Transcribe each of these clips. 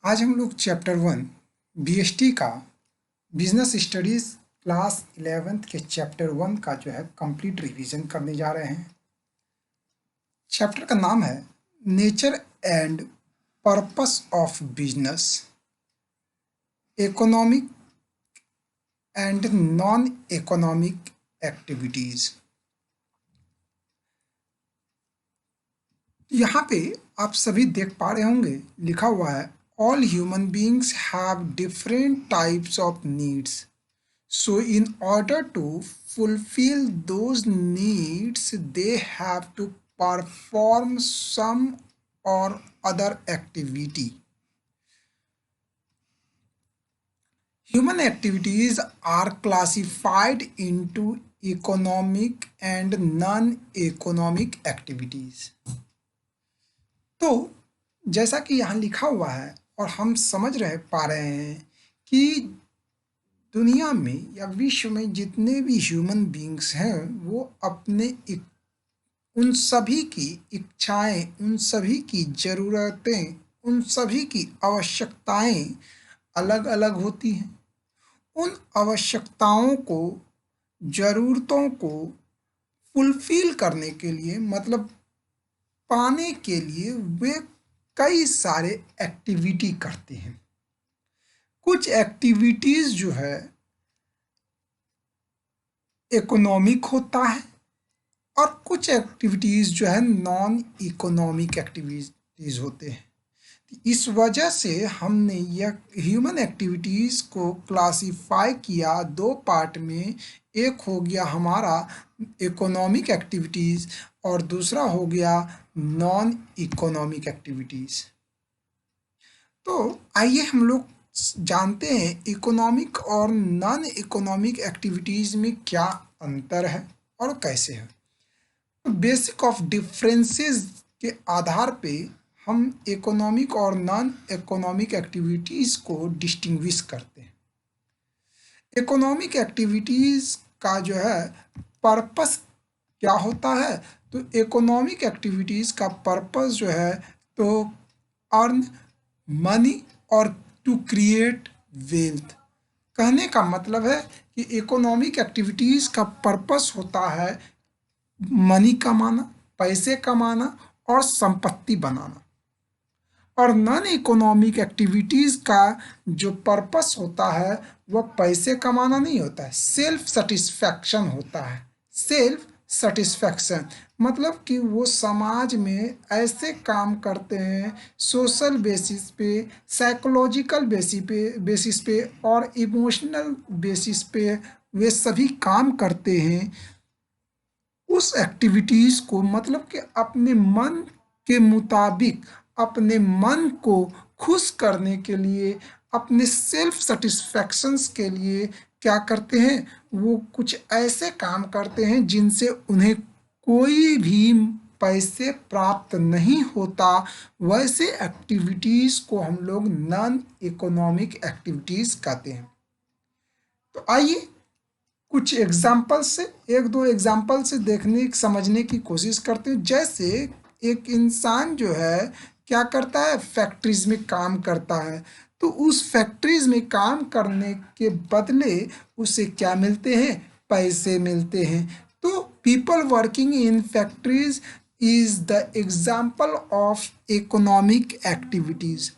आज हम लोग चैप्टर 1 बीएसटी का बिजनेस स्टडीज क्लास 11th के चैप्टर 1 का जो है कंप्लीट रिवीजन करने जा रहे हैं। चैप्टर का नाम है nature and purpose of business, economic and non economic activities. यहाँ पे आप सभी देख पा रहे होंगे, लिखा हुआ है all human beings have different types of needs. So in order to fulfill those needs, they have to perform some or other activity. Human activities are classified into economic and non-economic activities. तो जैसा कि यहाँ लिखा हुआ है और हम समझ पा रहे हैं कि दुनिया में या विश्व में जितने भी ह्यूमन बींग्स हैं वो अपने उन सभी की इच्छाएं, उन सभी की ज़रूरतें, उन सभी की आवश्यकताएं अलग अलग होती हैं। उन आवश्यकताओं को, ज़रूरतों को फुलफिल करने के लिए, मतलब पाने के लिए वे कई सारे एक्टिविटी करते हैं। कुछ एक्टिविटीज़ जो है इकोनॉमिक होता है और कुछ एक्टिविटीज़ जो है नॉन इकोनॉमिक एक्टिविटीज़ होते हैं। इस वजह से हमने यह ह्यूमन एक्टिविटीज़ को क्लासिफाई किया दो पार्ट में। एक हो गया हमारा इकोनॉमिक एक्टिविटीज़ और दूसरा हो गया नॉन इकोनॉमिक एक्टिविटीज़। तो आइए हम लोग जानते हैं इकोनॉमिक और नॉन इकोनॉमिक एक्टिविटीज़ में क्या अंतर है और कैसे है। तो बेसिक ऑफ डिफरेंसेस के आधार पे हम इकोनॉमिक और नॉन इकोनॉमिक एक्टिविटीज़ को डिस्टिंग्विश करते हैं। इकोनॉमिक एक्टिविटीज़ का जो है पर्पस क्या होता है, तो इकोनॉमिक एक्टिविटीज़ का पर्पस जो है तो अर्न मनी और टू क्रिएट वेल्थ। कहने का मतलब है कि इकोनॉमिक एक्टिविटीज़ का पर्पस होता है मनी कमाना, पैसे कमाना और संपत्ति बनाना। और नॉन इकोनॉमिक एक्टिविटीज़ का जो पर्पस होता है वह पैसे कमाना नहीं होता है, सेल्फ सेटिस्फैक्शन होता है। सेल्फ सेटिस्फैक्शन मतलब कि वो समाज में ऐसे काम करते हैं सोशल बेसिस पे, साइकोलॉजिकल बेसिस पे और इमोशनल बेसिस पे वे सभी काम करते हैं। उस एक्टिविटीज़ को मतलब कि अपने मन के मुताबिक, अपने मन को खुश करने के लिए, अपने सेल्फ सेटिस्फैक्शंस के लिए क्या करते हैं, वो कुछ ऐसे काम करते हैं जिनसे उन्हें कोई भी पैसे प्राप्त नहीं होता। वैसे एक्टिविटीज़ को हम लोग नॉन इकोनॉमिक एक्टिविटीज़ कहते हैं। तो आइए कुछ एग्जाम्पल से, एक दो एग्जाम्पल से देखने समझने की कोशिश करते हैं। जैसे एक इंसान जो है क्या करता है, फैक्ट्रीज में काम करता है, तो उस फैक्ट्रीज में काम करने के बदले उसे क्या मिलते हैं, पैसे मिलते हैं। तो people working in factories is the example of economic activities.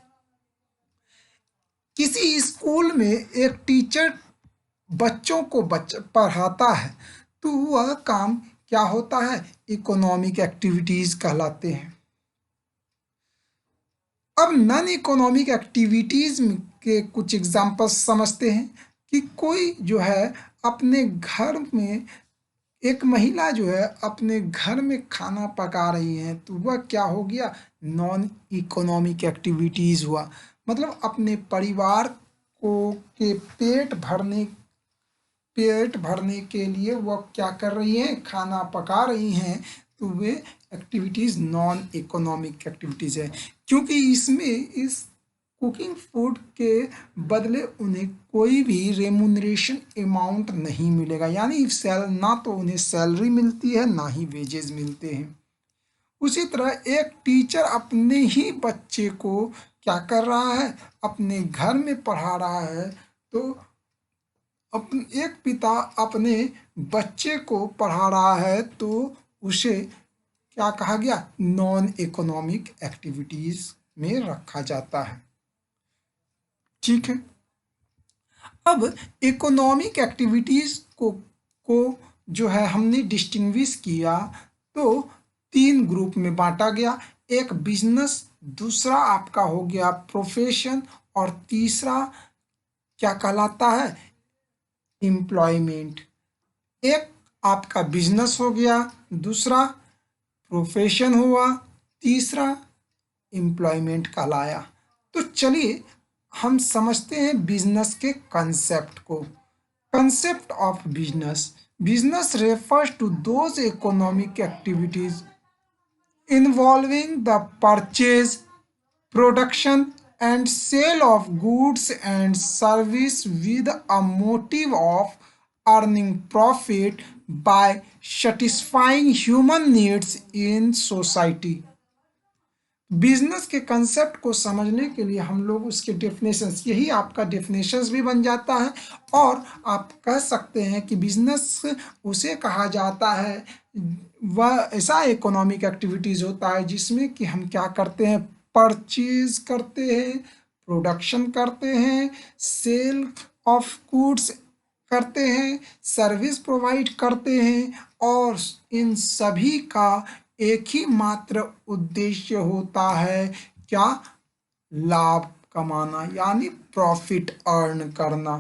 किसी स्कूल में एक टीचर बच्चों को पढ़ाता है तो वह काम क्या होता है, इकोनॉमिक एक्टिविटीज कहलाते हैं। अब नॉन इकोनॉमिक एक्टिविटीज के कुछ एग्जाम्पल्स समझते हैं कि कोई जो है अपने घर में, एक महिला जो है अपने घर में खाना पका रही है तो वह क्या हो गया, नॉन इकोनॉमिक एक्टिविटीज़ हुआ। मतलब अपने परिवार को के पेट भरने के लिए वह क्या कर रही हैं, खाना पका रही हैं। तो वे एक्टिविटीज़ नॉन इकोनॉमिक एक्टिविटीज़ है, क्योंकि इसमें इस कुकिंग फूड के बदले उन्हें कोई भी रेमुनरेशन अमाउंट नहीं मिलेगा, यानी ना तो उन्हें सैलरी मिलती है ना ही वेजेस मिलते हैं। उसी तरह एक टीचर अपने ही बच्चे को क्या कर रहा है, अपने घर में पढ़ा रहा है। तो एक पिता अपने बच्चे को पढ़ा रहा है तो उसे क्या कहा गया, नॉन इकोनॉमिक एक्टिविटीज में रखा जाता है। ठीक है, अब इकोनॉमिक एक्टिविटीज को जो है हमने डिस्टिंग्विश किया तो 3 ग्रुप में बांटा गया। एक बिजनेस, दूसरा आपका हो गया प्रोफेशन, और तीसरा क्या कहलाता है, एम्प्लॉयमेंट। एक आपका बिजनेस हो गया, दूसरा प्रोफेशन हुआ, तीसरा एम्प्लॉयमेंट कहलाया। तो चलिए हम समझते हैं बिजनेस के कंसेप्ट को। Concept of business, business refers to those economic activities involving the purchase, production and sale of goods and service with a motive of earning profit by satisfying human needs in society। Business के concept को समझने के लिए हम लोग उसके definitions, यही आपका डेफिनेशंस भी बन जाता है। और आप कह सकते हैं कि बिजनेस उसे कहा जाता है, वह ऐसा इकोनॉमिक एक्टिविटीज़ होता है जिसमें कि हम क्या करते हैं, परचेज करते हैं, प्रोडक्शन करते हैं, सेल ऑफ गुड्स करते हैं, सर्विस प्रोवाइड करते हैं, और इन सभी का एक ही मात्र उद्देश्य होता है, क्या, लाभ कमाना, यानी प्रॉफिट अर्न करना।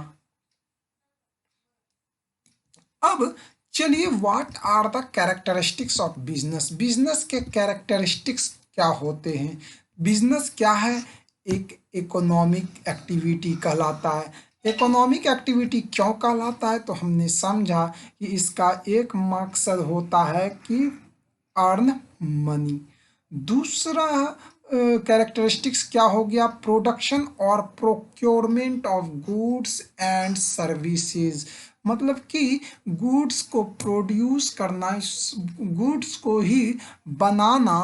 अब चलिए, what are the characteristics of business, business के कैरेक्टरिस्टिक्स क्या होते हैं। बिजनेस क्या है, एक इकोनॉमिक एक्टिविटी कहलाता है। इकोनॉमिक एक्टिविटी क्यों कहलाता है, तो हमने समझा कि इसका एक मकसद होता है कि अर्न मनी। दूसरा कैरेक्टरिस्टिक्स क्या हो गया, प्रोडक्शन और procurement of goods and services, मतलब कि गुड्स को प्रोड्यूस करना, गुड्स को ही बनाना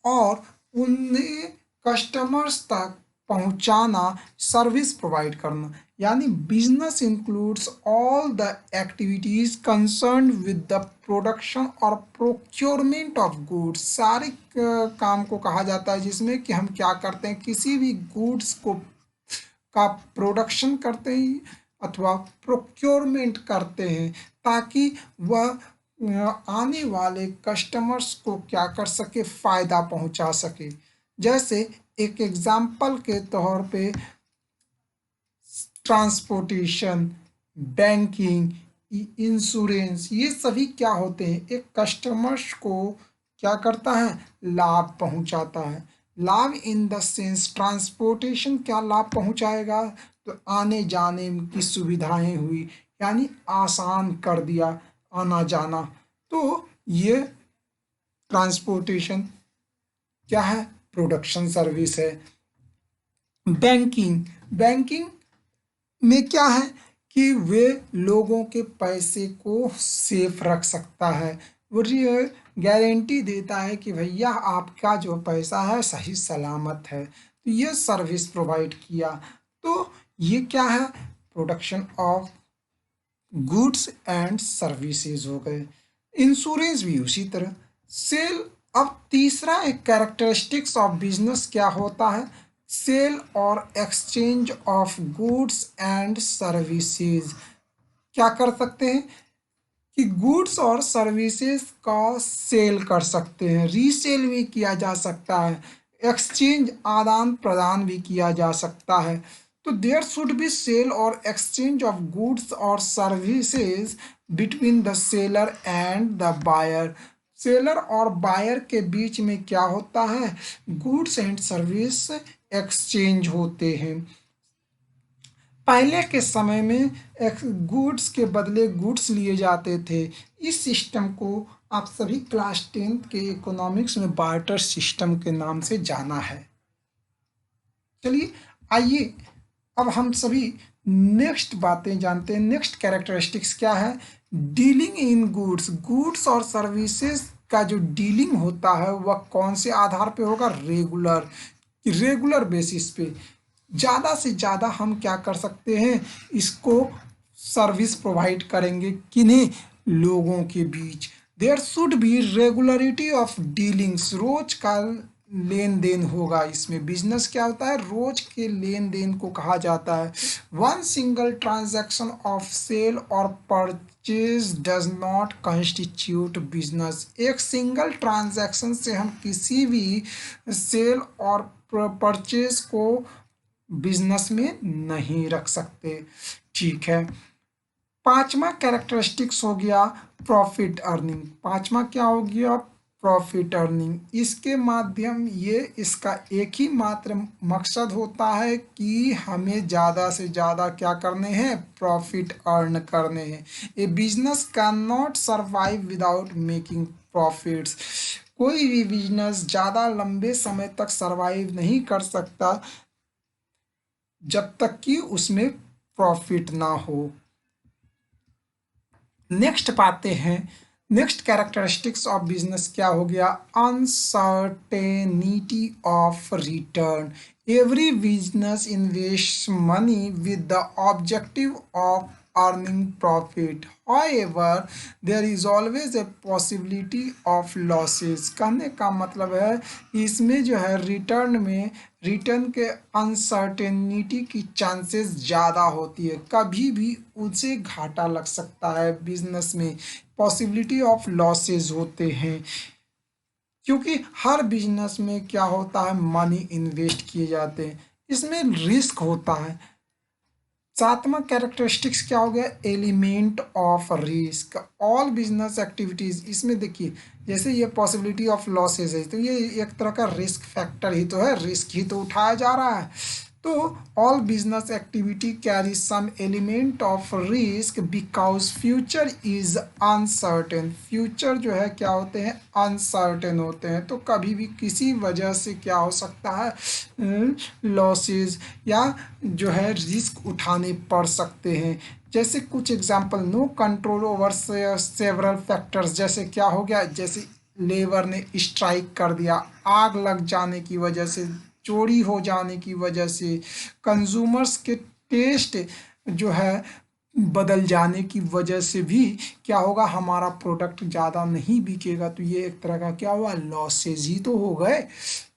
और उन्हें कस्टमर्स तक पहुंचाना, सर्विस प्रोवाइड करना। यानी business includes all the activities concern with the production और प्रोक्योरमेंट ऑफ गुड्स, सारे काम को कहा जाता है जिसमें कि हम क्या करते हैं, किसी भी गुड्स को का प्रोडक्शन करते हैं अथवा प्रोक्योरमेंट करते हैं ताकि वह आने वाले कस्टमर्स को क्या कर सके, फ़ायदा पहुंचा सके। जैसे एक एग्जाम्पल के तौर पे ट्रांसपोर्टेशन, बैंकिंग, इंश्योरेंस, ये सभी क्या होते हैं, एक कस्टमर्स को क्या करता है, लाभ पहुंचाता है। लाभ इन द सेंस, ट्रांसपोर्टेशन क्या लाभ पहुंचाएगा, तो आने जाने की सुविधाएं हुई, यानी आसान कर दिया आना जाना। तो ये ट्रांसपोर्टेशन क्या है, प्रोडक्शन सर्विस है। बैंकिंग, बैंकिंग में क्या है कि वे लोगों के पैसे को सेफ रख सकता है, वो गारंटी देता है कि भैया आपका जो पैसा है सही सलामत है, तो ये सर्विस प्रोवाइड किया। तो ये क्या है, production of goods and services हो गए। इंश्योरेंस भी उसी तरह। सेल, अब तीसरा एक कैरेक्टरिस्टिक्स ऑफ बिजनेस क्या होता है, सेल और exchange of goods and services. क्या कर सकते हैं कि गुड्स और सर्विसेज का सेल कर सकते हैं, रीसेल भी किया जा सकता है, एक्सचेंज आदान प्रदान भी किया जा सकता है। तो देयर शुड बी सेल और एक्सचेंज ऑफ गुड्स और services between the seller and the buyer. Seller और बायर के बीच में क्या होता है, गुड्स एंड सर्विस एक्सचेंज होते हैं। पहले के समय में गुड्स के बदले गुड्स लिए जाते थे। इस सिस्टम को आप सभी क्लास 10th के इकोनॉमिक्स में बार्टर सिस्टम के नाम से जाना है। चलिए आइए अब हम सभी नेक्स्ट बातें जानते हैं। नेक्स्ट कैरेक्टरिस्टिक्स क्या है, डीलिंग इन गुड्स, गुड्स और सर्विसेज का जो डीलिंग होता है वह कौन से आधार पे होगा, रेगुलर। कि रेगुलर बेसिस पे ज़्यादा से ज़्यादा हम क्या कर सकते हैं, इसको सर्विस प्रोवाइड करेंगे किन्हीं लोगों के बीच। There should be regularity of dealings, रोज का लेन देन होगा। इसमें बिजनेस क्या होता है, रोज के लेन देन को कहा जाता है। One single transaction of sale और purchase does not constitute business, एक सिंगल ट्रांजैक्शन से हम किसी भी सेल और परचेज को बिजनेस में नहीं रख सकते। ठीक है, पांचवा कैरेक्टरिस्टिक्स हो गया प्रॉफिट अर्निंग। पांचवा क्या हो गया, प्रॉफिट अर्निंग। इसके माध्यम ये इसका एक ही मात्र मकसद होता है कि हमें ज़्यादा से ज़्यादा क्या करने हैं, प्रॉफिट अर्न करने हैं। A business can not survive without making profits, कोई भी बिजनेस ज़्यादा लंबे समय तक सर्वाइव नहीं कर सकता जब तक कि उसमें प्रॉफिट ना हो। नेक्स्ट पाते हैं, नेक्स्ट कैरेक्टरिस्टिक्स ऑफ बिजनेस क्या हो गया, uncertainty of return. Every business invest money with the objective of earning profit, however there is always a possibility of losses। कहने का मतलब है कि इसमें जो है रिटर्न में रिटर्न के अनसर्टेनिटी की चांसेस ज़्यादा होती है, कभी भी उसे घाटा लग सकता है बिजनेस में, पॉसिबिलिटी ऑफ लॉसेस होते हैं, क्योंकि हर बिजनेस में क्या होता है, मनी इन्वेस्ट किए जाते हैं, इसमें रिस्क होता है। सातवां कैरेक्टरिस्टिक्स क्या हो गया, element of risk. All business activities, इसमें देखिए जैसे ये पॉसिबिलिटी ऑफ लॉसेज है तो ये एक तरह का रिस्क फैक्टर ही तो है, रिस्क ही तो उठाया जा रहा है। तो all business activity carry some element of risk because future is uncertain. Future जो है क्या होते हैं, अनसर्टेन होते हैं, तो कभी भी किसी वजह से क्या हो सकता है, लॉसेस या जो है रिस्क उठाने पड़ सकते हैं। जैसे कुछ example, no control over several factors, जैसे क्या हो गया, जैसे लेबर ने स्ट्राइक कर दिया, आग लग जाने की वजह से, चोरी हो जाने की वजह से, कंज्यूमर्स के टेस्ट जो है बदल जाने की वजह से भी क्या होगा, हमारा प्रोडक्ट ज़्यादा नहीं बिकेगा, तो ये एक तरह का क्या हुआ, लॉसेज ही तो हो गए।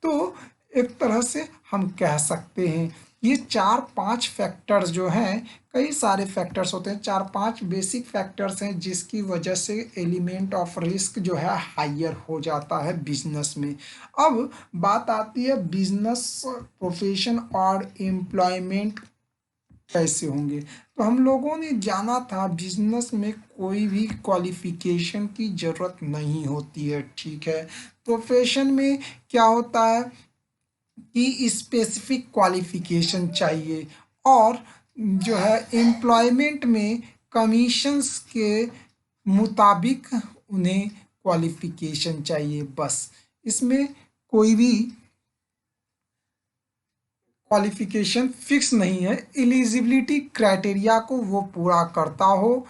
तो एक तरह से हम कह सकते हैं ये चार पांच फैक्टर्स जो हैं, कई सारे फैक्टर्स होते हैं, चार पांच बेसिक फैक्टर्स हैं जिसकी वजह से एलिमेंट ऑफ रिस्क जो है हायर हो जाता है बिजनेस में। अब बात आती है बिजनेस प्रोफेशन और एम्प्लॉयमेंट कैसे होंगे। तो हम लोगों ने जाना था बिजनेस में कोई भी क्वालिफिकेशन की ज़रूरत नहीं होती है, ठीक है। प्रोफेशन में क्या होता है कि स्पेसिफिक क्वालिफिकेशन चाहिए, और जो है एम्प्लॉयमेंट में कमीशंस के मुताबिक उन्हें क्वालिफिकेशन चाहिए, बस। इसमें कोई भी क्वालिफिकेशन फिक्स नहीं है, एलिजिबिलिटी क्राइटेरिया को वो पूरा करता हो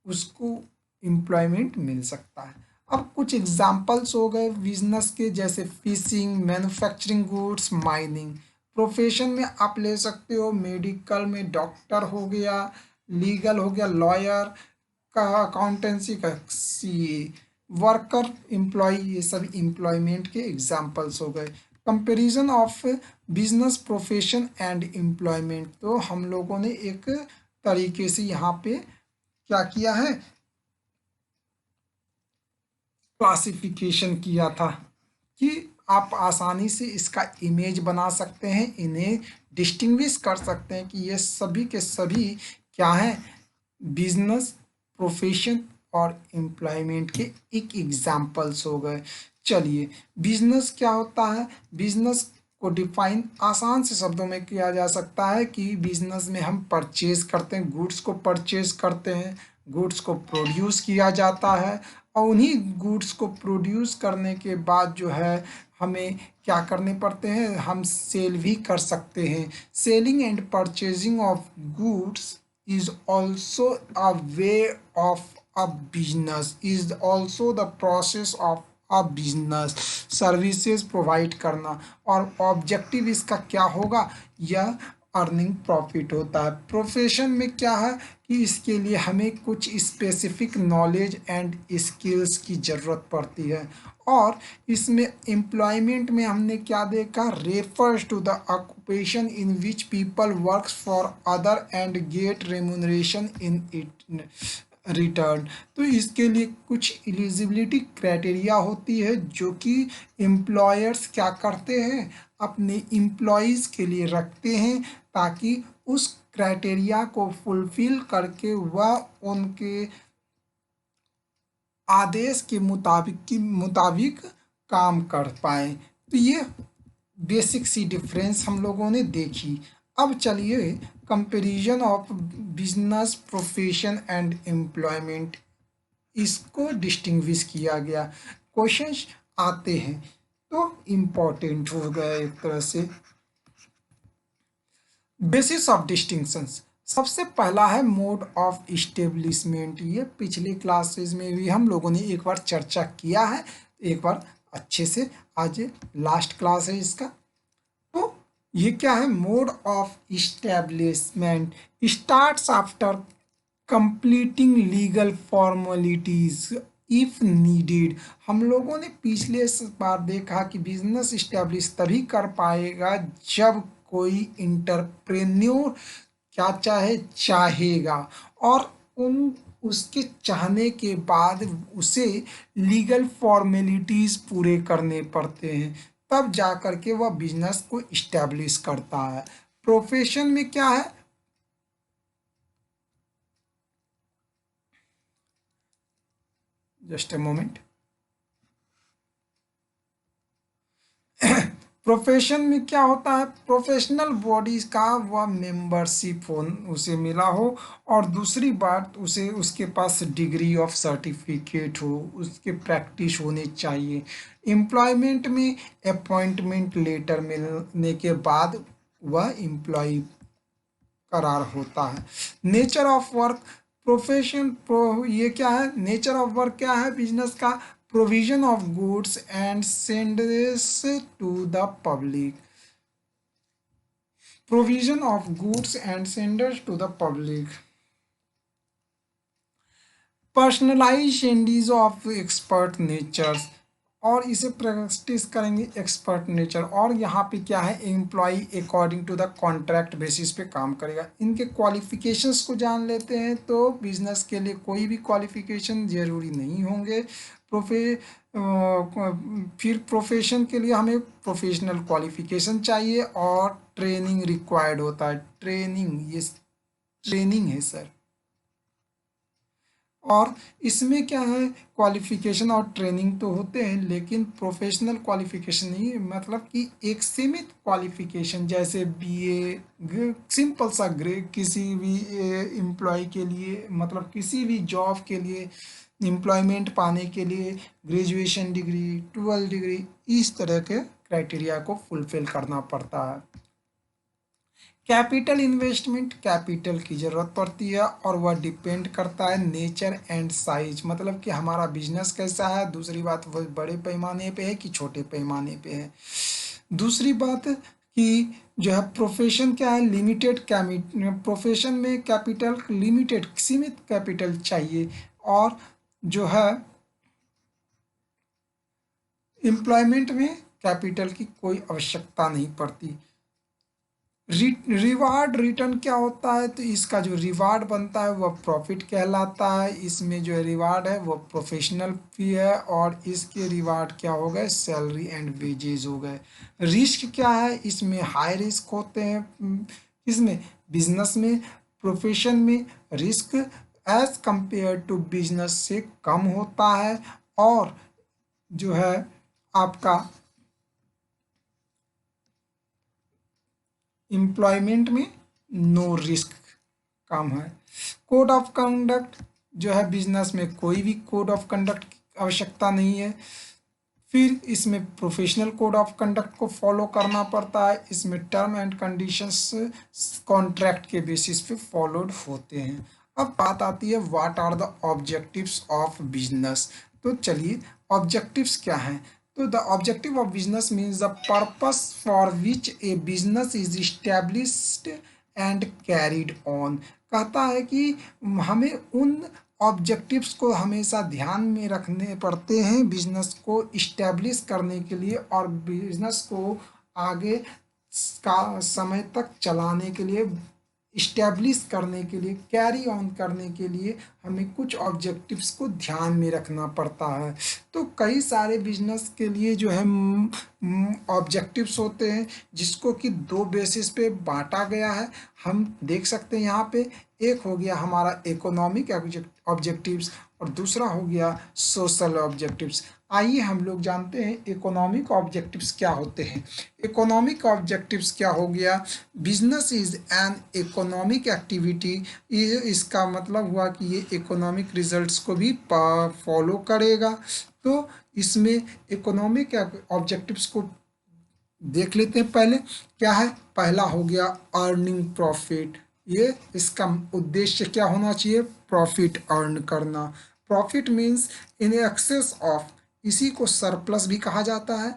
उसको एम्प्लॉयमेंट मिल सकता है। अब कुछ एग्जांपल्स हो गए बिजनेस के, जैसे fishing, manufacturing goods, mining. Profession में आप ले सकते हो, मेडिकल में डॉक्टर हो गया, लीगल हो गया लॉयर का, अकाउंटेंसी का सीए, वर्कर एम्प्लॉय, ये सब एम्प्लॉयमेंट के एग्जांपल्स हो गए। Comparison of business profession and employment, तो हम लोगों ने एक तरीके से यहाँ पे क्या किया है, क्लासिफिकेशन किया था कि आप आसानी से इसका इमेज बना सकते हैं, इन्हें डिस्टिंग्विश कर सकते हैं कि ये सभी के सभी क्या हैं, बिजनेस, प्रोफेशन और एम्प्लॉयमेंट के एक एग्जाम्पल्स हो गए। चलिए, बिजनेस क्या होता है, बिजनेस को डिफाइन आसान से शब्दों में किया जा सकता है कि बिजनेस में हम परचेज करते हैं, गुड्स को परचेज करते हैं, गुड्स को प्रोड्यूस किया जाता है, और उन्हीं गुड्स को प्रोड्यूस करने के बाद जो है हमें क्या करने पड़ते हैं, हम सेल भी कर सकते हैं। Selling and purchasing of goods is also a way of a business, is also the process of of business, services provide करना, और ऑब्जेक्टिव इसका क्या होगा, यह अर्निंग प्रॉफिट होता है। प्रोफेशन में क्या है कि इसके लिए हमें कुछ स्पेसिफिक नॉलेज एंड स्किल्स की ज़रूरत पड़ती है, और इसमें एम्प्लॉयमेंट में हमने क्या देखा, refers to the occupation in which people works for other and get remuneration in it return. तो इसके लिए कुछ एलिजिबिलिटी क्राइटेरिया होती है जो कि एम्प्लॉयर्स क्या करते हैं, अपने एम्प्लॉयज़ के लिए रखते हैं, ताकि उस क्राइटेरिया को फुलफिल करके वह उनके आदेश के मुताबिक काम कर पाए। तो ये बेसिक सी डिफरेंस हम लोगों ने देखी। अब चलिए comparison of business, profession and employment, इसको डिस्टिंग्विश किया गया। क्वेश्चंस आते हैं तो इम्पोर्टेंट हो गया एक तरह से। बेसिस ऑफ डिस्टिंक्शंस, सबसे पहला है मोड ऑफ इस्टेब्लिशमेंट। ये पिछले क्लासेस में भी हम लोगों ने एक बार चर्चा किया है, एक बार अच्छे से, आज लास्ट क्लास है इसका। तो ये क्या है, mode of establishment starts after completing legal formalities if needed. हम लोगों ने पिछले बार देखा कि बिजनेस इस्टेब्लिश तभी कर पाएगा जब कोई इंटरप्रेन्योर क्या चाहेगा, और उसके चाहने के बाद उसे लीगल फॉर्मेलिटीज़ पूरे करने पड़ते हैं, तब जा कर के वह बिजनेस को इस्टेब्लिश करता है। प्रोफेशन में क्या है, जस्ट ए मोमेंट, प्रोफेशन में क्या होता है, प्रोफेशनल बॉडीज का वह मेंबरशिप हो, उसे मिला हो, और दूसरी बात उसे उसके पास डिग्री ऑफ सर्टिफिकेट हो, उसके प्रैक्टिस होनी चाहिए। एम्प्लॉयमेंट में अपॉइंटमेंट लेटर मिलने के बाद वह एम्प्लॉय करार होता है। नेचर ऑफ वर्क, ये क्या है, नेचर ऑफ वर्क क्या है बिजनेस का, provision of goods and senders to the public, provision of goods and senders to the public, personalize and is of expert natures, और इसे प्रैक्टिस करेंगे एक्सपर्ट नेचर। और यहाँ पे क्या है, employ according to the contract basis पे काम करेगा। इनके क्वालिफिकेशंस को जान लेते हैं, तो बिजनेस के लिए कोई भी क्वालिफिकेशन ज़रूरी नहीं होंगे। फिर प्रोफेशन के लिए हमें प्रोफेशनल क्वालिफिकेशन चाहिए, और ट्रेनिंग रिक्वायर्ड होता है। ट्रेनिंग, ये ट्रेनिंग है सर। और इसमें क्या है, क्वालिफिकेशन और ट्रेनिंग तो होते हैं, लेकिन प्रोफेशनल क्वालिफिकेशन नहीं, मतलब कि एक सीमित क्वालिफिकेशन, जैसे बीए, सिंपल सा ग्रेड, किसी भी एम्प्लॉय के लिए, मतलब किसी भी जॉब के लिए एम्प्लॉयमेंट पाने के लिए ग्रेजुएशन डिग्री, 12 डिग्री, इस तरह के क्राइटेरिया को फुलफिल करना पड़ता है। कैपिटल इन्वेस्टमेंट, कैपिटल की ज़रूरत पड़ती है, और वह डिपेंड करता है नेचर एंड साइज, मतलब कि हमारा बिजनेस कैसा है, दूसरी बात वह बड़े पैमाने पे है कि छोटे पैमाने पे है। दूसरी बात कि जो है प्रोफेशन क्या है, लिमिटेड प्रोफेशन में कैपिटल लिमिटेड, सीमित कैपिटल चाहिए, और जो है एम्प्लॉयमेंट में कैपिटल की कोई आवश्यकता नहीं पड़ती। रिवार्ड रिटर्न क्या होता है, तो इसका जो रिवार्ड बनता है वह प्रॉफिट कहलाता है। इसमें जो रिवार्ड है वह प्रोफेशनल फी है, और इसके रिवार्ड क्या हो गए, सैलरी एंड वेजेस हो गए। रिस्क क्या है, इसमें हाई रिस्क होते हैं, इसमें बिजनेस में, प्रोफेशन में risk as compare to business से कम होता है, और जो है आपका एम्प्लॉयमेंट में नो रिस्क काम है। कोड ऑफ कंडक्ट, जो है बिजनेस में कोई भी कोड ऑफ कंडक्ट की आवश्यकता नहीं है। फिर इसमें प्रोफेशनल कोड ऑफ कंडक्ट को फॉलो करना पड़ता है। इसमें टर्म एंड कंडीशंस कॉन्ट्रैक्ट के बेसिस पे फॉलोड होते हैं। अब बात आती है what are the objectives of business. तो चलिए ऑब्जेक्टिव्स क्या हैं। तो the objective of business means the purpose for which a business is established and carried on. कहता है कि हमें उन ऑब्जेक्टिव्स को हमेशा ध्यान में रखने पड़ते हैं बिजनेस को इस्टेब्लिश करने के लिए, और बिजनेस को आगे का समय तक चलाने के लिए, इस्टेब्लिश करने के लिए, कैरी ऑन करने के लिए हमें कुछ ऑब्जेक्टिव्स को ध्यान में रखना पड़ता है। तो कई सारे बिजनेस के लिए जो है ऑब्जेक्टिव्स होते हैं, जिसको कि दो बेसिस पे बांटा गया है। हम देख सकते हैं यहाँ पे, एक हो गया हमारा इकोनॉमिक ऑब्जेक्टिव्स और दूसरा हो गया सोशल ऑब्जेक्टिव्स। आइए हम लोग जानते हैं इकोनॉमिक ऑब्जेक्टिव्स क्या होते हैं। इकोनॉमिक ऑब्जेक्टिव्स क्या हो गया, business is an economic activity. इसका मतलब हुआ कि ये इकोनॉमिक रिजल्ट्स को भी फॉलो करेगा। तो इसमें इकोनॉमिक ऑब्जेक्टिव्स को देख लेते हैं। पहले क्या है, पहला हो गया अर्निंग प्रॉफिट। ये इसका उद्देश्य क्या होना चाहिए, प्रॉफिट अर्न करना। Profit means in excess of, इसी को सरप्लस भी कहा जाता है।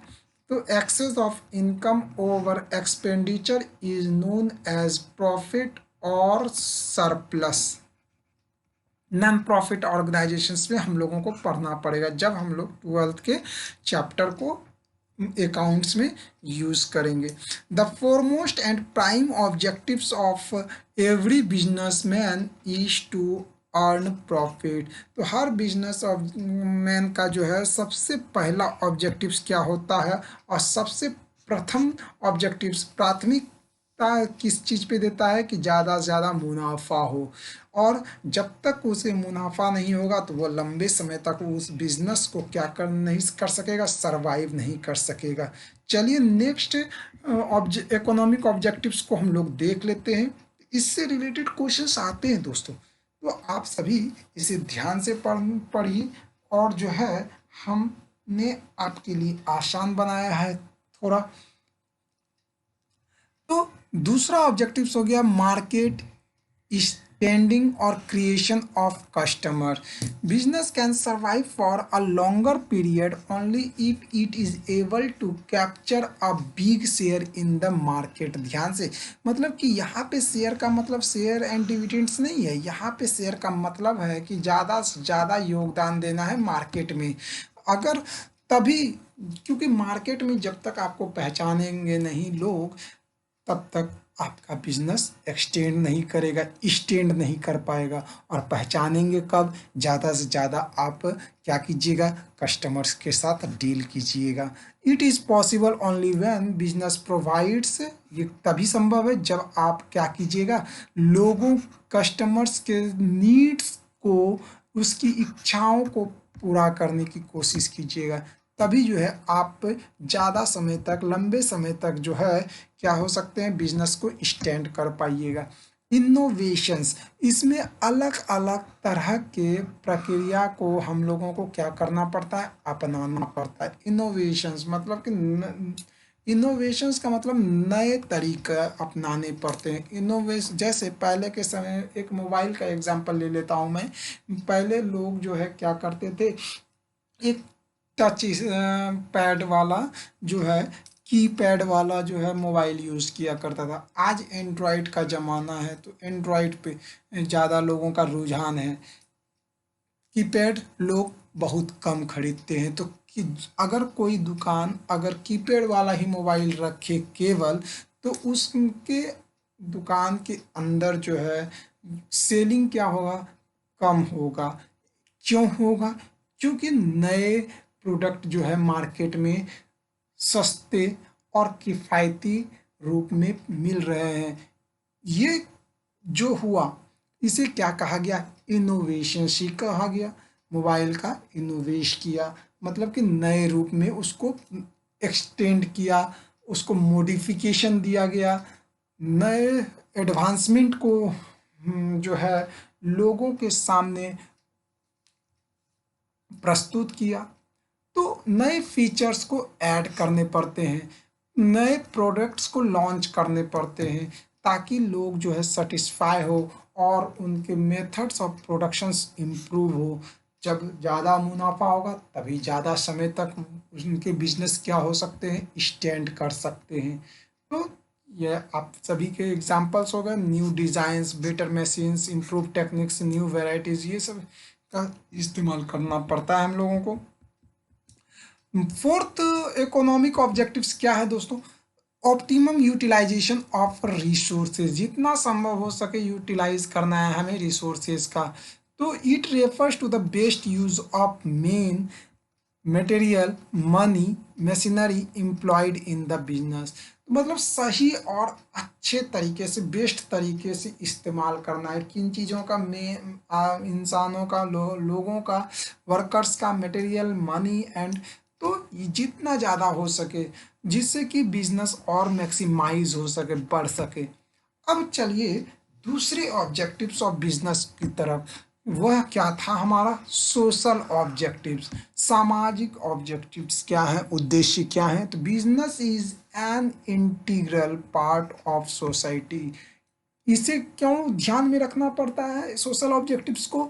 तो excess of income over expenditure is known as profit और सरप्लस। नॉन प्रॉफिट ऑर्गेनाइजेशंस में हम लोगों को पढ़ना पड़ेगा जब हम लोग 12th के चैप्टर को अकाउंट्स में यूज करेंगे। The foremost and prime objectives of every businessman is to earn profit. तो हर बिजनेस मैन का जो है सबसे पहला ऑब्जेक्टिव्स क्या होता है, और सबसे प्रथम ऑब्जेक्टिव्स प्राथमिकता किस चीज़ पे देता है कि ज़्यादा से ज़्यादा मुनाफा हो। और जब तक उसे मुनाफा नहीं होगा तो वो लंबे समय तक उस बिजनेस को क्या कर नहीं कर सकेगा, सरवाइव नहीं कर सकेगा। चलिए नेक्स्ट इकोनॉमिक ऑब्जेक्टिव्स को हम लोग देख लेते हैं। इससे रिलेटेड क्वेश्चंस आते हैं दोस्तों, तो आप सभी इसे ध्यान से पढ़िए। और जो है हमने आपके लिए आसान बनाया है थोड़ा। तो दूसरा ऑब्जेक्टिव्स हो गया मार्केट स्टैंडिंग और creation of customer. Business can survive for a longer period only if it is able to capture a big share in the market. ध्यान से, मतलब कि यहाँ पे शेयर का मतलब शेयर एंड डिविडेंड्स नहीं है। यहाँ पे शेयर का मतलब है कि ज़्यादा से ज़्यादा योगदान देना है मार्केट में। अगर तभी, क्योंकि मार्केट में जब तक आपको पहचानेंगे नहीं लोग, तब तक आपका बिजनेस एक्सटेंड नहीं करेगा, स्टैंड नहीं कर पाएगा। और पहचानेंगे कब, ज़्यादा से ज़्यादा आप क्या कीजिएगा, कस्टमर्स के साथ डील कीजिएगा। It is possible only when business provides, ये तभी संभव है जब आप क्या कीजिएगा, लोगों कस्टमर्स के नीड्स को, उसकी इच्छाओं को पूरा करने की कोशिश कीजिएगा। तभी जो है आप ज़्यादा समय तक, लंबे समय तक जो है क्या हो सकते हैं, बिजनेस को स्टैंड कर पाइएगा। इनोवेशंस, इसमें अलग अलग तरह के प्रक्रिया को हम लोगों को क्या करना पड़ता है, अपनाना पड़ता है। इनोवेशंस मतलब कि इनोवेशंस का मतलब नए तरीके अपनाने पड़ते हैं। इनोवेशन, जैसे पहले के समय, एक मोबाइल का एग्जांपल ले लेता हूँ मैं। पहले लोग जो है क्या करते थे, एक टच पैड वाला जो है, कीपैड वाला जो है मोबाइल यूज़ किया करता था। आज एंड्रॉयड का ज़माना है, तो एंड्रॉयड पे ज़्यादा लोगों का रुझान है। कीपैड लोग बहुत कम खरीदते हैं। तो कि अगर कोई दुकान अगर कीपैड वाला ही मोबाइल रखे केवल, तो उसके दुकान के अंदर जो है सेलिंग क्या होगा, कम होगा। क्यों होगा, क्योंकि नए प्रोडक्ट जो है मार्केट में सस्ते और किफ़ायती रूप में मिल रहे हैं। ये जो हुआ, इसे क्या कहा गया, इनोवेशन ही कहा गया। मोबाइल का इनोवेश किया मतलब कि नए रूप में उसको एक्सटेंड किया, उसको मॉडिफिकेशन दिया गया, नए एडवांसमेंट को जो है लोगों के सामने प्रस्तुत किया। तो नए फीचर्स को ऐड करने पड़ते हैं, नए प्रोडक्ट्स को लॉन्च करने पड़ते हैं, ताकि लोग जो है सेटिस्फाई हो और उनके मेथड्स ऑफ प्रोडक्शंस इम्प्रूव हो। जब ज़्यादा मुनाफा होगा तभी ज़्यादा समय तक उनके बिजनेस क्या हो सकते हैं, स्टैंड कर सकते हैं। तो ये आप सभी के एग्जांपल्स हो गए, new designs, better machines, improve techniques, new varieties, ये सब का इस्तेमाल करना पड़ता है हम लोगों को। फोर्थ इकोनॉमिक ऑब्जेक्टिव्स क्या है दोस्तों? ऑप्टिमम यूटिलाइजेशन ऑफ रिसोर्सेज, जितना संभव हो सके यूटिलाइज करना है हमें रिसोर्सेज का। तो it refers to the best use of men material, money, machinery employed in the business. मतलब सही और अच्छे तरीके से, बेस्ट तरीके से इस्तेमाल करना है किन चीज़ों का, इंसानों का, लोगों का, वर्कर्स का, मटेरियल, मनी एंड, तो ये जितना ज़्यादा हो सके जिससे कि बिजनेस और मैक्सिमाइज हो सके, बढ़ सके। अब चलिए दूसरे ऑब्जेक्टिव्स ऑफ बिजनेस की तरफ। वह क्या था हमारा? सोशल ऑब्जेक्टिव्स, सामाजिक ऑब्जेक्टिव्स क्या है, उद्देश्य क्या है? तो business is an integral part of society. इसे क्यों ध्यान में रखना पड़ता है सोशल ऑब्जेक्टिव्स को?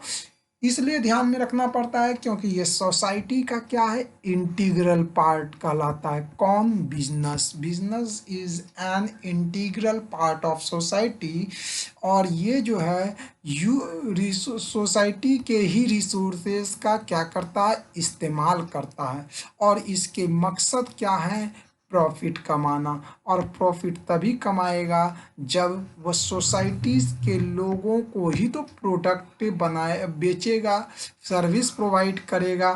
इसलिए ध्यान में रखना पड़ता है क्योंकि ये सोसाइटी का क्या है, इंटीग्रल पार्ट कहलाता है। कौन? Business. Business is an integral part of society. और ये जो है सोसाइटी के ही रिसोर्सेज का क्या करता है, इस्तेमाल करता है। और इसके मकसद क्या है? प्रॉफिट कमाना। और प्रॉफिट तभी कमाएगा जब वह सोसाइटीज़ के लोगों को ही तो प्रोडक्ट बनाए बेचेगा, सर्विस प्रोवाइड करेगा।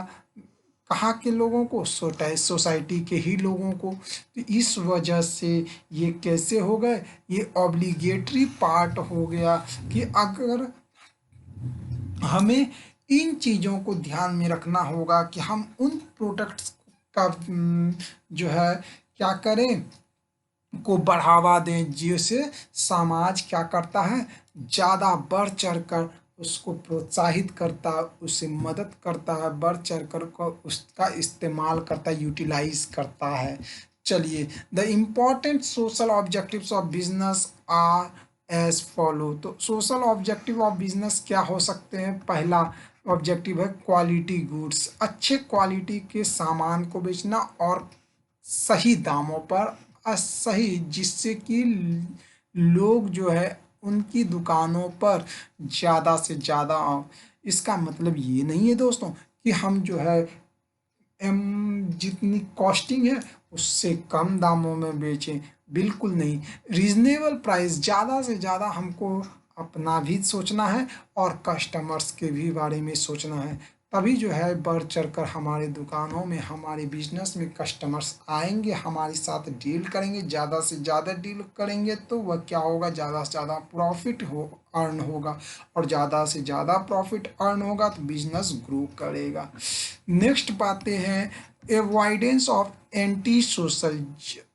कहाँ के लोगों को? सोसाइटी के ही लोगों को। तो इस वजह से ये कैसे हो गए, ये ऑब्लिगेटरी पार्ट हो गया कि अगर हमें इन चीज़ों को ध्यान में रखना होगा कि हम उन प्रोडक्ट्स का जो है क्या करें, को बढ़ावा दें, जिससे समाज क्या करता है, ज़्यादा बढ़ चढ़ कर उसको प्रोत्साहित करता है, उसे मदद करता है, बढ़ चढ़ कर को उसका इस्तेमाल करता है, यूटिलाइज करता है। चलिए, the important social objectives of business are as follow. तो सोशल ऑब्जेक्टिव ऑफ बिजनेस क्या हो सकते हैं? पहला ऑब्जेक्टिव है क्वालिटी गुड्स, अच्छे क्वालिटी के सामान को बेचना और सही दामों पर, सही, जिससे कि लोग जो है उनकी दुकानों पर ज़्यादा से ज़्यादा आओ। इसका मतलब ये नहीं है दोस्तों कि हम जो है जितनी कॉस्टिंग है उससे कम दामों में बेचें, बिल्कुल नहीं। रीजनेबल प्राइस, ज़्यादा से ज़्यादा हमको अपना भी सोचना है और कस्टमर्स के भी बारे में सोचना है। तभी जो है बढ़ चढ़कर हमारे दुकानों में, हमारे बिजनेस में कस्टमर्स आएंगे, हमारे साथ डील करेंगे, ज़्यादा से ज़्यादा डील करेंगे तो वह क्या होगा, ज़्यादा से ज़्यादा प्रॉफिट अर्न होगा। और ज़्यादा से ज़्यादा प्रॉफिट अर्न होगा तो बिजनेस ग्रो करेगा। नेक्स्ट बातें हैं एवॉइडेंस ऑफ एंटी सोशल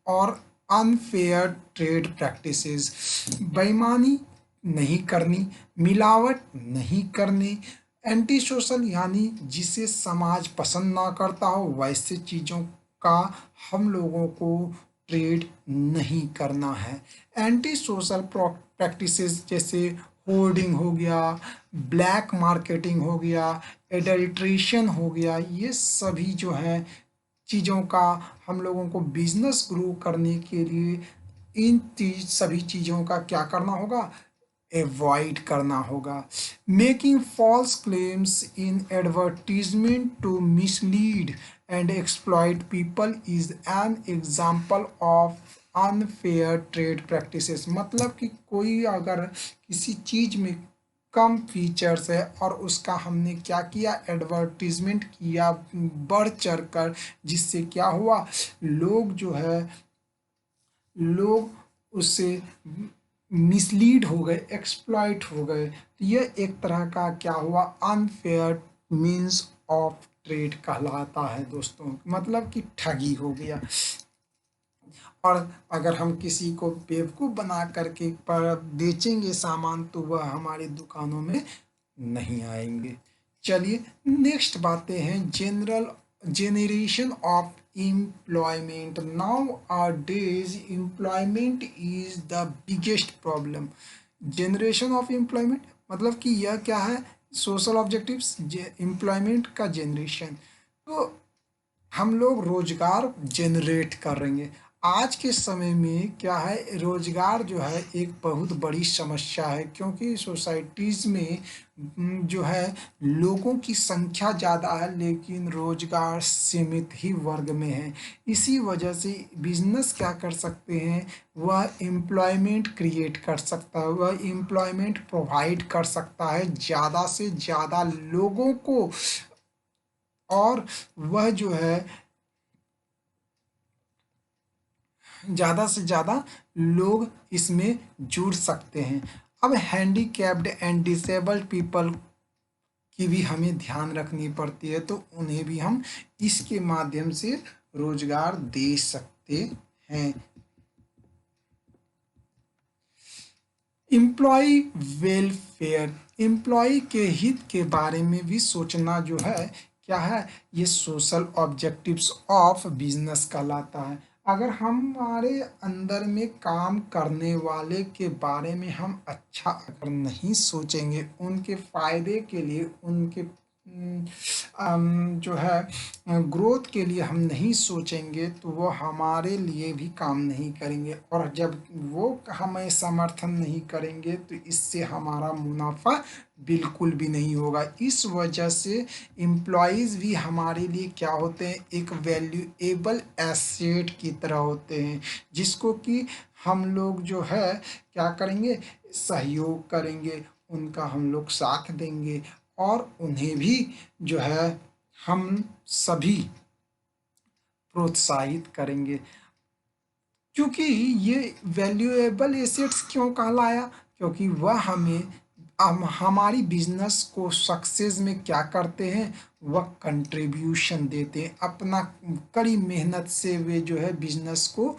और अनफेयर ट्रेड प्रैक्टिसेस। बेईमानी नहीं करनी, मिलावट नहीं करनी, एंटी सोशल यानी जिसे समाज पसंद ना करता हो वैसे चीज़ों का हम लोगों को ट्रेड नहीं करना है। एंटी सोशल प्रैक्टिसेस जैसे होर्डिंग हो गया, ब्लैक मार्केटिंग हो गया, एडल्ट्रेशन हो गया, ये सभी जो है चीज़ों का हम लोगों को बिजनेस ग्रो करने के लिए इन सभी चीज़ों का क्या करना होगा, एवॉइड करना होगा। Making false claims in advertisement to mislead and exploit people is an example of unfair trade practices. मतलब कि कोई अगर किसी चीज़ में कम फीचर्स है और उसका हमने क्या किया, एडवर्टीजमेंट किया बढ़ चढ़ कर, जिससे क्या हुआ, लोग जो है, लोग उससे मिसलीड हो गए, एक्सप्लॉइट हो गए। तो ये एक तरह का क्या हुआ, अनफेयर मीन्स ऑफ ट्रेड कहलाता है दोस्तों। मतलब कि ठगी हो गया। और अगर हम किसी को बेवकूफ़ बना करके पर बेचेंगे सामान तो वह हमारी दुकानों में नहीं आएंगे। चलिए नेक्स्ट बातें हैं generation of employment. Nowadays employment is the biggest problem. Generation of employment मतलब कि यह क्या है, सोशल ऑब्जेक्टिव्स, एम्प्लॉयमेंट का जनरेशन। तो हम लोग रोजगार जनरेट करेंगे। आज के समय में क्या है, रोजगार जो है एक बहुत बड़ी समस्या है, क्योंकि सोसाइटीज़ में जो है लोगों की संख्या ज़्यादा है लेकिन रोजगार सीमित ही वर्ग में है। इसी वजह से बिजनेस क्या कर सकते हैं, वह एम्प्लॉयमेंट क्रिएट कर सकता है, वह एम्प्लॉयमेंट प्रोवाइड कर सकता है ज़्यादा से ज़्यादा लोगों को। और वह जो है ज़्यादा से ज़्यादा लोग इसमें जुड़ सकते हैं। अब हैंडीकैप्ड एंड डिसेबल्ड पीपल की भी हमें ध्यान रखनी पड़ती है, तो उन्हें भी हम इसके माध्यम से रोजगार दे सकते हैं। एम्प्लॉय वेलफेयर, एम्प्लॉय के हित के बारे में भी सोचना जो है क्या है, ये सोशल ऑब्जेक्टिव्स ऑफ बिजनेस कहलाता है। अगर हमारे अंदर में काम करने वाले के बारे में हम अच्छा अगर नहीं सोचेंगे, उनके फायदे के लिए, उनके जो है ग्रोथ के लिए हम नहीं सोचेंगे, तो वो हमारे लिए भी काम नहीं करेंगे, और जब वो हमें समर्थन नहीं करेंगे तो इससे हमारा मुनाफा बिल्कुल भी नहीं होगा। इस वजह से एम्प्लॉयज़ भी हमारे लिए क्या होते हैं, एक वैल्यूएबल एसेट की तरह होते हैं, जिसको कि हम लोग जो है क्या करेंगे, सहयोग करेंगे, उनका हम लोग साथ देंगे, और उन्हें भी जो है हम सभी प्रोत्साहित करेंगे। क्योंकि ये वैल्यूएबल एसेट्स क्यों कहलाया, क्योंकि वह हमें हमारी बिजनेस को सक्सेस में क्या करते हैं, वह कंट्रीब्यूशन देते हैं, अपना कड़ी मेहनत से वे जो है बिजनेस को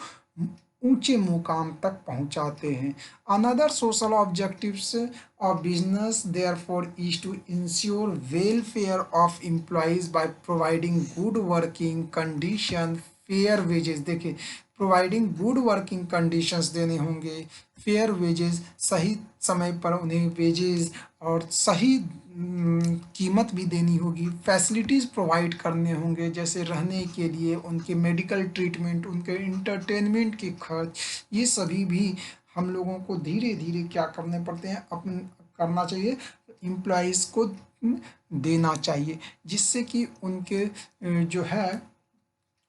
ऊंचे मुकाम तक पहुंचाते हैं। Another social objectives of business therefore is to ensure welfare of employees by providing good working condition, fair wages. देखिए, प्रोवाइडिंग गुड वर्किंग कंडीशंस देने होंगे, फेयर वेजेस, सही समय पर उन्हें वेजेस और सही कीमत भी देनी होगी, फैसिलिटीज़ प्रोवाइड करने होंगे, जैसे रहने के लिए, उनके मेडिकल ट्रीटमेंट, उनके इंटरटेनमेंट के खर्च, ये सभी भी हम लोगों को धीरे धीरे क्या करने पड़ते हैं, अपन करना चाहिए, एम्प्लॉयज़ को देना चाहिए, जिससे कि उनके जो है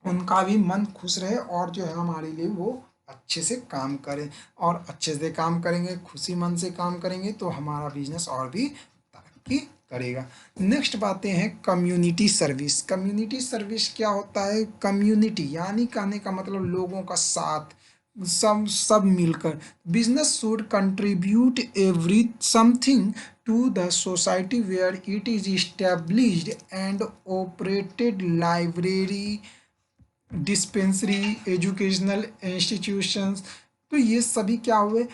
उनका भी मन खुश रहे, और जो है हमारे लिए वो अच्छे से काम करें, और अच्छे से काम करेंगे, खुशी मन से काम करेंगे, तो हमारा बिजनेस और भी तरक्की करेगा। नेक्स्ट बातें हैं कम्युनिटी सर्विस। कम्युनिटी सर्विस क्या होता है, कम्युनिटी यानी कहने का मतलब लोगों का साथ, सब मिलकर। Business should contribute every something to the society where it is established and operated, library, dispensary, educational institutions. तो ये सभी क्या हुए,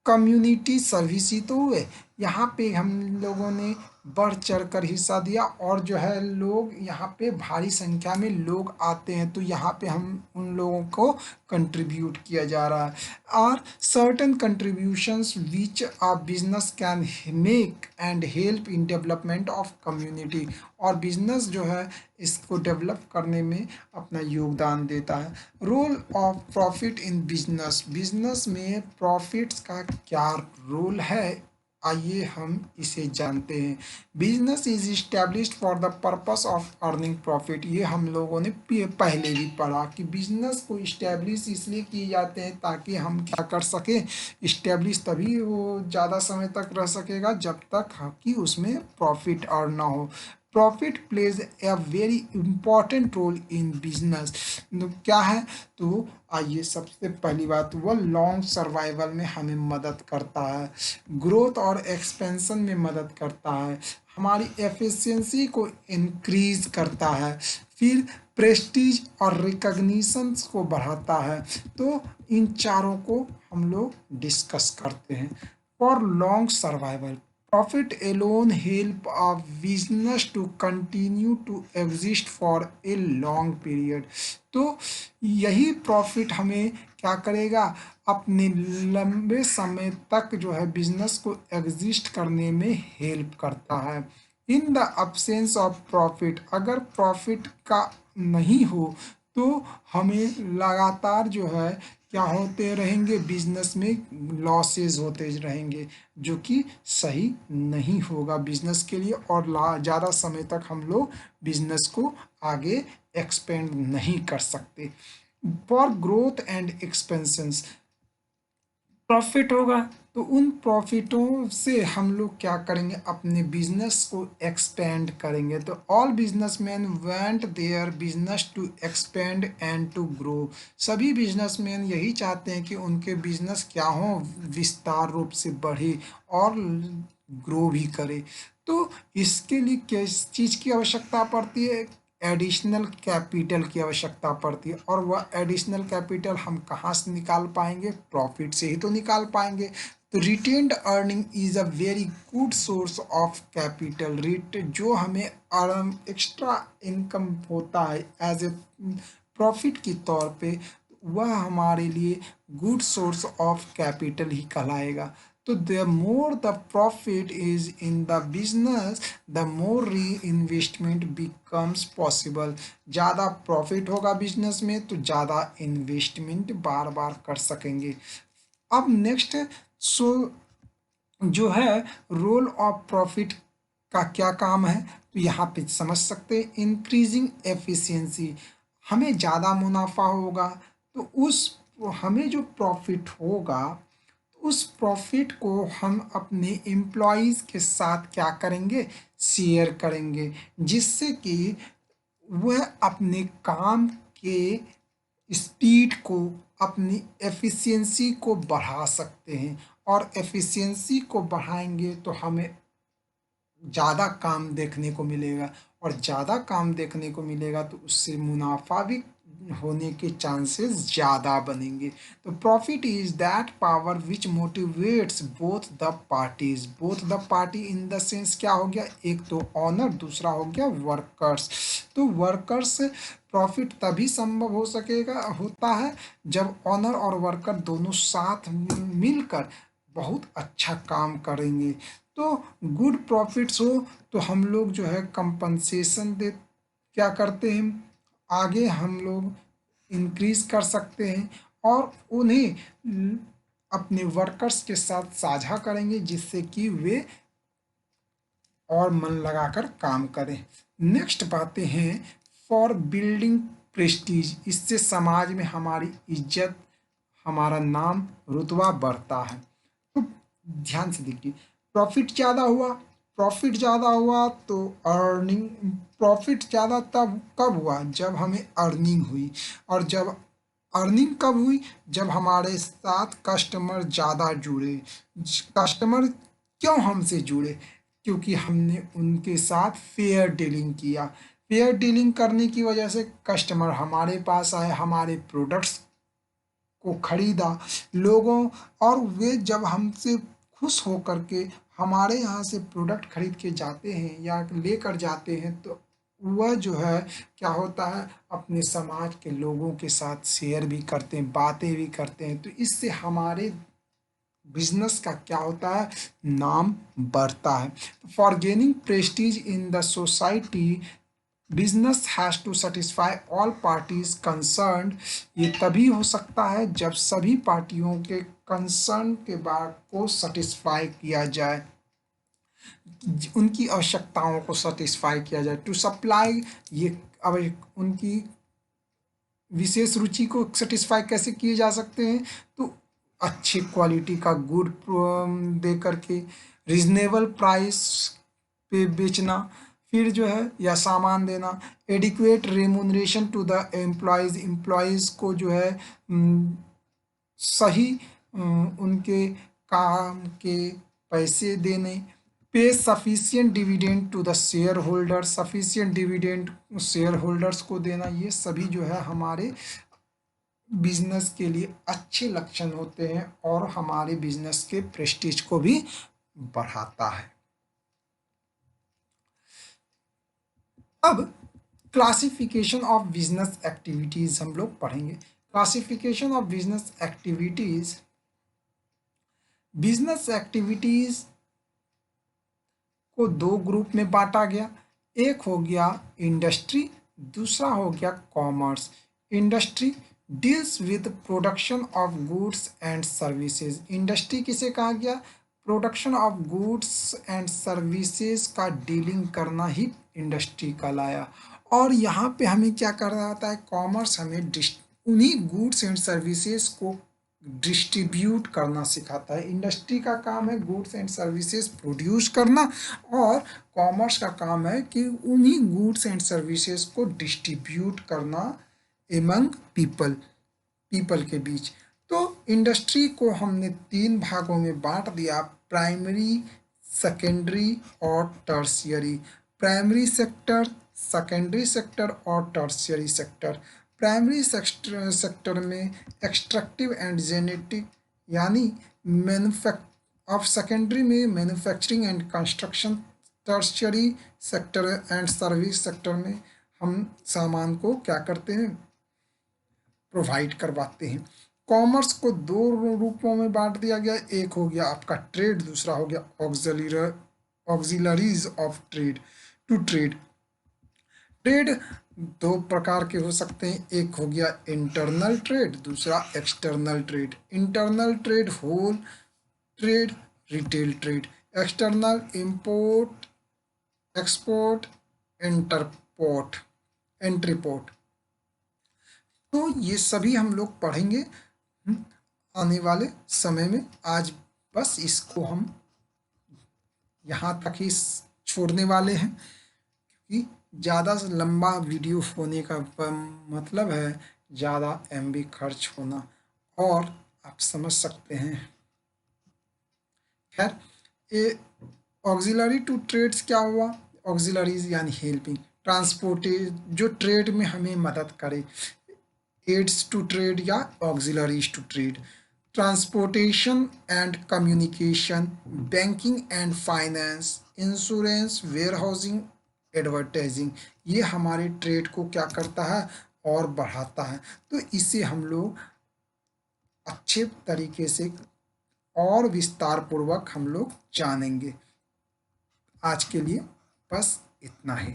कम्युनिटी सर्विस ही तो हुए। यहाँ पे हम लोगों ने बढ़ चढ़ कर हिस्सा दिया, और जो है लोग यहाँ पे भारी संख्या में लोग आते हैं, तो यहाँ पे हम उन लोगों को कंट्रीब्यूट किया जा रहा है। और certain contributions which a business can make and help in development of community, और बिजनेस जो है इसको डेवलप करने में अपना योगदान देता है। Role of profit in business, business में प्रॉफिट्स का क्या रोल है, आइए हम इसे जानते हैं। Business is established for the purpose of earning profit, ये हम लोगों ने पहले भी पढ़ा कि बिजनेस को इस्टेब्लिश इसलिए किए जाते हैं ताकि हम क्या कर सकें, इस्टेब्लिश तभी वो ज़्यादा समय तक रह सकेगा जब तक कि उसमें प्रॉफिट अर्न ना हो। Profit plays a very important role in business. क्या है, तो आइए सबसे पहली बात, वह लॉन्ग सर्वाइवल में हमें मदद करता है, ग्रोथ और एक्सपेंशन में मदद करता है, हमारी एफिशिएंसी को इंक्रीज करता है, फिर प्रेस्टीज और रिकग्निशन को बढ़ाता है। तो इन चारों को हम लोग डिस्कस करते हैं। For long survival, Profit alone help a business to continue to exist for a long period. तो यही प्रॉफिट हमें क्या करेगा, अपने लंबे समय तक जो है बिजनेस को एग्जिस्ट करने में हेल्प करता है। In the absence of profit, अगर प्रॉफिट का नहीं हो तो हमें लगातार जो है क्या होते रहेंगे, बिजनेस में लॉसेस होते रहेंगे, जो कि सही नहीं होगा बिजनेस के लिए, और ज़्यादा समय तक हम लोग बिजनेस को आगे एक्सपेंड नहीं कर सकते। For growth and expansions, profit होगा तो उन प्रॉफिटों से हम लोग क्या करेंगे, अपने बिजनेस को एक्सपेंड करेंगे। तो all businessman want their business to expand and to grow, सभी बिजनेसमैन यही चाहते हैं कि उनके बिजनेस क्या हो, विस्तार रूप से बढ़े और ग्रो भी करे। तो इसके लिए किस चीज़ की आवश्यकता पड़ती है, एडिशनल कैपिटल की आवश्यकता पड़ती है, और वह एडिशनल कैपिटल हम कहाँ से निकाल पाएंगे, प्रॉफिट से ही तो निकाल पाएंगे। तो retained earning is a very good source of capital, जो हमें एक्स्ट्रा इनकम होता है एज ए प्रॉफिट के तौर पे, वह हमारे लिए गुड सोर्स ऑफ कैपिटल ही कहलाएगा। तो the more the profit is in the business, the more री इन्वेस्टमेंट बिकम्स पॉसिबल, ज़्यादा प्रॉफिट होगा बिजनेस में तो ज़्यादा इन्वेस्टमेंट बार बार कर सकेंगे। अब नेक्स्ट, सो जो है रोल ऑफ प्रॉफिट का क्या काम है, तो यहाँ पे समझ सकते हैं, इंक्रीजिंग एफिशिएंसी, हमें ज़्यादा मुनाफा होगा तो उस हमें जो प्रॉफिट होगा उस प्रॉफिट को हम अपने एम्प्लॉयज़ के साथ क्या करेंगे, शेयर करेंगे, जिससे कि वह अपने काम के स्पीड को, अपनी एफिशिएंसी को बढ़ा सकते हैं, और एफिशिएंसी को बढ़ाएंगे तो हमें ज़्यादा काम देखने को मिलेगा, और ज़्यादा काम देखने को मिलेगा तो उससे मुनाफा भी होने के चांसेस ज़्यादा बनेंगे। तो profit is that power which motivates both the party in the sense, क्या हो गया, एक तो ऑनर, दूसरा हो गया वर्कर्स। तो वर्कर्स, प्रॉफिट तभी संभव हो सकेगा होता है जब ऑनर और वर्कर दोनों साथ मिलकर बहुत अच्छा काम करेंगे। तो गुड प्रॉफिट्स हो तो हम लोग जो है कंपनसेशन दे, क्या करते हैं, आगे हम लोग इंक्रीज कर सकते हैं और उन्हें अपने वर्कर्स के साथ साझा करेंगे, जिससे कि वे और मन लगाकर काम करें। नेक्स्ट बातें हैं फॉर बिल्डिंग प्रेस्टीज, इससे समाज में हमारी इज्जत, हमारा नाम, रुतबा बढ़ता है। तो ध्यान से देखिए, प्रॉफिट ज़्यादा हुआ, प्रॉफिट ज़्यादा हुआ तो अर्निंग, प्रॉफिट ज़्यादा तब कब हुआ, जब हमें अर्निंग हुई, और जब अर्निंग कब हुई, जब हमारे साथ कस्टमर ज़्यादा जुड़े। कस्टमर क्यों हमसे जुड़े, क्योंकि हमने उनके साथ फेयर डीलिंग किया, फेयर डीलिंग करने की वजह से कस्टमर हमारे पास आए, हमारे प्रोडक्ट्स को खरीदा लोगों, और वे जब हमसे खुश हो करके हमारे यहाँ से प्रोडक्ट खरीद के जाते हैं या लेकर जाते हैं, तो वह जो है क्या होता है, अपने समाज के लोगों के साथ शेयर भी करते हैं, बातें भी करते हैं, तो इससे हमारे बिजनेस का क्या होता है, नाम बढ़ता है। For gaining prestige in the society, business has to satisfy all parties concern, ये तभी हो सकता है जब सभी पार्टियों के कंसर्न के बाद को सेटिस्फाई किया जाए, उनकी आवश्यकताओं को सेटिस्फाई किया जाए। टू सप्लाई, ये अब उनकी विशेष रुचि को सेटिस्फाई कैसे किए जा सकते हैं, तो अच्छी क्वालिटी का गुड दे करके, रिजनेबल प्राइस पे बेचना, फिर जो है या सामान देना, adequate remuneration to the employees, employees को जो है सही उनके काम के पैसे देने, pay sufficient dividend to the share holder, sufficient dividend share holders को देना, ये सभी जो है हमारे बिजनेस के लिए अच्छे लक्षण होते हैं और हमारे बिजनेस के प्रेस्टीज को भी बढ़ाता है। अब क्लासिफिकेशन ऑफ बिजनेस एक्टिविटीज हम लोग पढ़ेंगे। क्लासिफिकेशन ऑफ बिजनेस एक्टिविटीज को दो ग्रुप में बांटा गया। एक हो गया इंडस्ट्री, दूसरा हो गया commerce. Industry deals with production of goods and services. Industry किसे कहा गया? Production of goods and services का डीलिंग करना ही इंडस्ट्री कहलाया। और यहाँ पे हमें क्या करना आता है? कॉमर्स हमें उन्हीं गुड्स एंड सर्विसेज को डिस्ट्रीब्यूट करना सिखाता है। इंडस्ट्री का काम है गुड्स एंड सर्विसेज प्रोड्यूस करना, और कॉमर्स का काम है कि उन्हीं गुड्स एंड सर्विसेज को डिस्ट्रीब्यूट करना एमंग पीपल के बीच। तो इंडस्ट्री को हमने तीन भागों में बांट दिया: प्राइमरी, सेकेंडरी और tertiary. Primary sector, secondary sector और टर्शियरी सेक्टर। प्राइमरी सेक्टर में एक्सट्रैक्टिव एंड जेनेटिक यानी मैन्युफैक्चर, सेकेंडरी में manufacturing and construction, tertiary sector and service sector में हम सामान को क्या करते हैं? प्रोवाइड करवाते हैं। कॉमर्स को दो रूपों में बांट दिया गया। एक हो गया आपका ट्रेड, दूसरा हो गया auxiliaries of trade to trade. Trade दो प्रकार के हो सकते हैं, एक हो गया इंटरनल ट्रेड, दूसरा external trade. Internal trade whole trade, retail trade. External import, export, interport, entrepot. तो ये सभी हम लोग पढ़ेंगे आने वाले समय में। आज बस इसको हम यहाँ तक ही छोड़ने वाले हैं, क्योंकि ज़्यादा लंबा वीडियो होने का मतलब है ज़्यादा MB खर्च होना, और आप समझ सकते हैं। खैर, ये ऑक्सिलरी टू ट्रेड्स क्या हुआ? ऑक्सिलरीज यानी हेल्पिंग, ट्रांसपोर्ट जो ट्रेड में हमें मदद करे, एड्स टू ट्रेड या auxiliaries to trade. Transportation and communication, banking and finance, insurance, warehousing, advertising, ये हमारे ट्रेड को क्या करता है? और बढ़ाता है। तो इसे हम लोग अच्छे तरीके से और विस्तार पूर्वक हम लोग जानेंगे। आज के लिए बस इतना ही।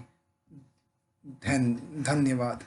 धन्यवाद।